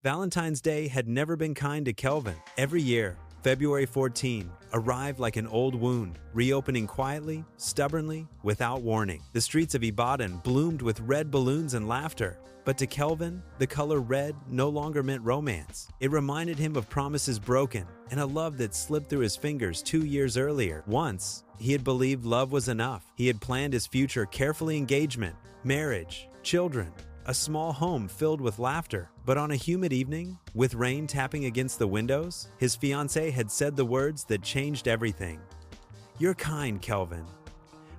Valentine's Day had never been kind to Kelvin. Every year, February 14 arrived like an old wound, reopening quietly, stubbornly, without warning. The streets of Ibadan bloomed with red balloons and laughter. But to Kelvin, the color red no longer meant romance. It reminded him of promises broken and a love that slipped through his fingers 2 years earlier. Once, he had believed love was enough. He had planned his future carefully: engagement, marriage, children, a small home filled with laughter. But on a humid evening, with rain tapping against the windows, his fiancée had said the words that changed everything. "You're kind, Kelvin,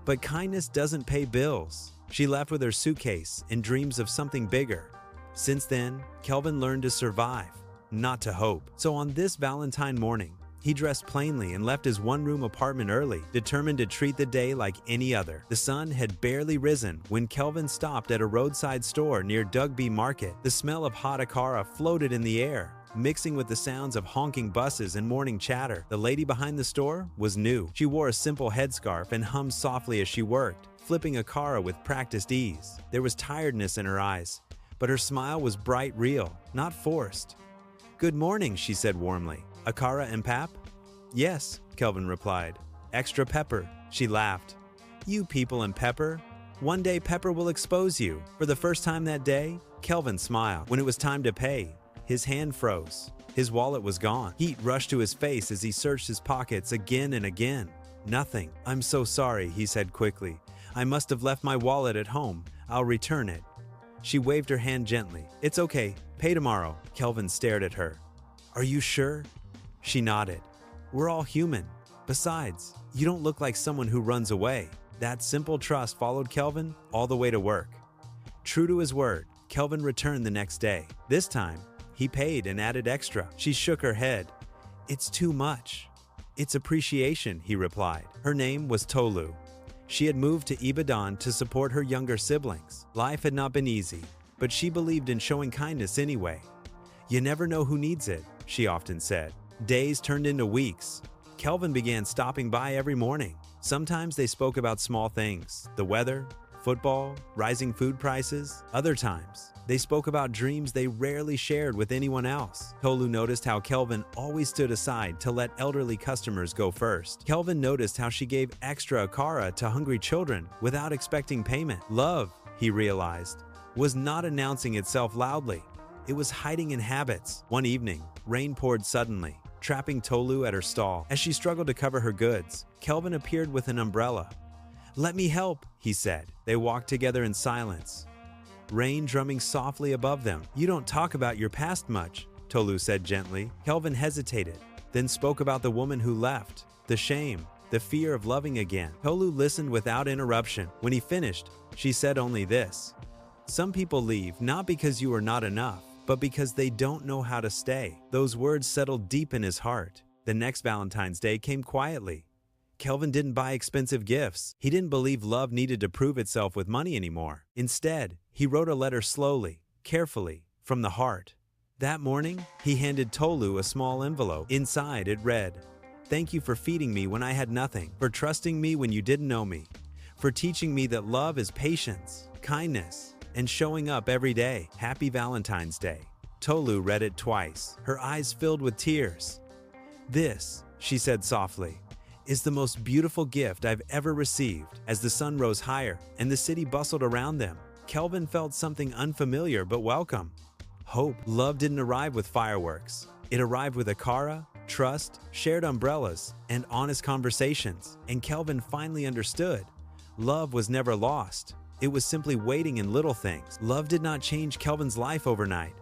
but kindness doesn't pay bills." She left with her suitcase and dreams of something bigger. Since then, Kelvin learned to survive, not to hope. So on this Valentine morning, he dressed plainly and left his one-room apartment early, determined to treat the day like any other. The sun had barely risen when Kelvin stopped at a roadside store near Dugby Market. The smell of hot akara floated in the air, mixing with the sounds of honking buses and morning chatter. The lady behind the store was new. She wore a simple headscarf and hummed softly as she worked, flipping akara with practiced ease. There was tiredness in her eyes, but her smile was bright, real, not forced. "Good morning," she said warmly. "Akara and pap?" "Yes," Kelvin replied. "Extra pepper." She laughed. "You people and pepper. One day pepper will expose you." For the first time that day, Kelvin smiled. When it was time to pay, his hand froze. His wallet was gone. Heat rushed to his face as he searched his pockets again and again. "Nothing. I'm so sorry," he said quickly. "I must have left my wallet at home. I'll return it." She waved her hand gently. "It's okay. Pay tomorrow." Kelvin stared at her. "Are you sure?" She nodded. "We're all human. Besides, you don't look like someone who runs away." That simple trust followed Kelvin all the way to work. True to his word, Kelvin returned the next day. This time, he paid and added extra. She shook her head. "It's too much." "It's appreciation," he replied. Her name was Tolu. She had moved to Ibadan to support her younger siblings. Life had not been easy, but she believed in showing kindness anyway. "You never know who needs it," she often said. Days turned into weeks. Kelvin began stopping by every morning. Sometimes they spoke about small things: the weather, football, rising food prices. Other times, they spoke about dreams they rarely shared with anyone else. Tolu noticed how Kelvin always stood aside to let elderly customers go first. Kelvin noticed how she gave extra akara to hungry children without expecting payment. Love, he realized, was not announcing itself loudly. It was hiding in habits. One evening, rain poured suddenly, trapping Tolu at her stall. As she struggled to cover her goods, Kelvin appeared with an umbrella. "Let me help," he said. They walked together in silence, rain drumming softly above them. "You don't talk about your past much," Tolu said gently. Kelvin hesitated, then spoke about the woman who left, the shame, the fear of loving again. Tolu listened without interruption. When he finished, she said only this: "Some people leave not because you are not enough, but because they don't know how to stay." Those words settled deep in his heart. The next Valentine's Day came quietly. Kelvin didn't buy expensive gifts. He didn't believe love needed to prove itself with money anymore. Instead, he wrote a letter slowly, carefully, from the heart. That morning, he handed Tolu a small envelope. Inside, it read, "Thank you for feeding me when I had nothing, for trusting me when you didn't know me, for teaching me that love is patience, kindness, and showing up every day. Happy Valentine's Day." Tolu read it twice, her eyes filled with tears. "This," she said softly, "is the most beautiful gift I've ever received." As the sun rose higher and the city bustled around them, Kelvin felt something unfamiliar but welcome. Hope. Love didn't arrive with fireworks. It arrived with akara, trust, shared umbrellas, and honest conversations. And Kelvin finally understood. Love was never lost. It was simply waiting in little things. Love did not change Kelvin's life overnight.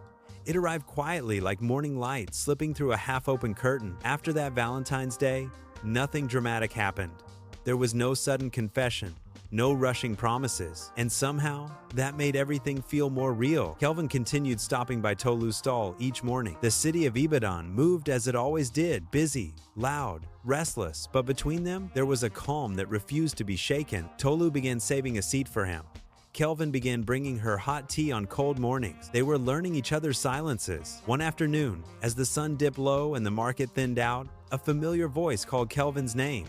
It arrived quietly, like morning light slipping through a half-open curtain. After that Valentine's Day, nothing dramatic happened. There was no sudden confession, no rushing promises, and somehow, that made everything feel more real. Kelvin continued stopping by Tolu's stall each morning. The city of Ibadan moved as it always did, busy, loud, restless, but between them, there was a calm that refused to be shaken. Tolu began saving a seat for him. Kelvin began bringing her hot tea on cold mornings. They were learning each other's silences. One afternoon, as the sun dipped low and the market thinned out, a familiar voice called Kelvin's name.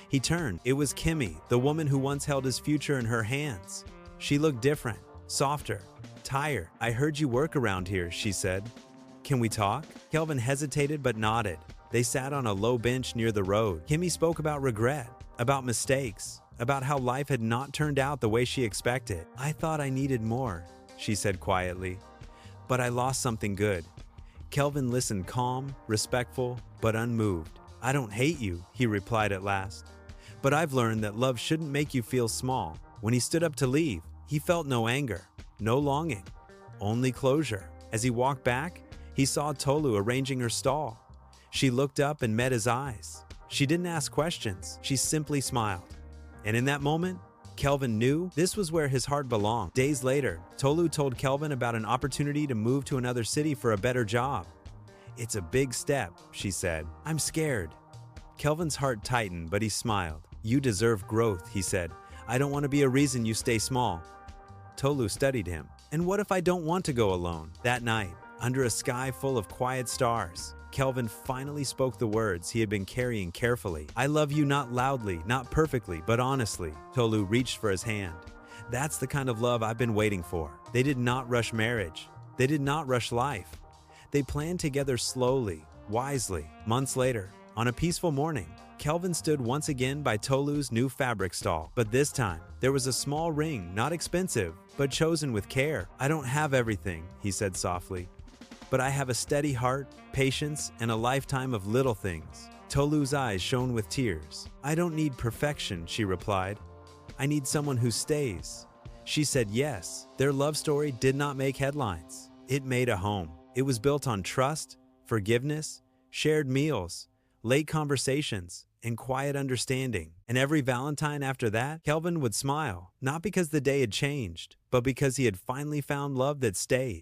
He turned. It was Kimmy, the woman who once held his future in her hands. She looked different, softer, tired. "I heard you work around here," she said. "Can we talk?" Kelvin hesitated but nodded. They sat on a low bench near the road. Kimmy spoke about regret, about mistakes, about how life had not turned out the way she expected. "I thought I needed more," she said quietly, "but I lost something good." Kelvin listened calm, respectful, but unmoved. "I don't hate you," he replied at last, "but I've learned that love shouldn't make you feel small." When he stood up to leave, he felt no anger, no longing, only closure. As he walked back, he saw Tolu arranging her stall. She looked up and met his eyes. She didn't ask questions, she simply smiled. And in that moment, Kelvin knew this was where his heart belonged. Days later, Tolu told Kelvin about an opportunity to move to another city for a better job. "It's a big step," she said. "I'm scared." Kelvin's heart tightened, but he smiled. "You deserve growth," he said. "I don't want to be a reason you stay small." Tolu studied him. "And what if I don't want to go alone?" That night, under a sky full of quiet stars, Kelvin finally spoke the words he had been carrying carefully. "I love you, not loudly, not perfectly, but honestly." Tolu reached for his hand. "That's the kind of love I've been waiting for." They did not rush marriage. They did not rush life. They planned together slowly, wisely. Months later, on a peaceful morning, Kelvin stood once again by Tolu's new fabric stall. But this time, there was a small ring, not expensive, but chosen with care. "I don't have everything," he said softly, "but I have a steady heart, patience, and a lifetime of little things." Tolu's eyes shone with tears. "I don't need perfection," she replied. "I need someone who stays." She said yes. Their love story did not make headlines. It made a home. It was built on trust, forgiveness, shared meals, late conversations, and quiet understanding. And every Valentine after that, Kelvin would smile, not because the day had changed, but because he had finally found love that stayed.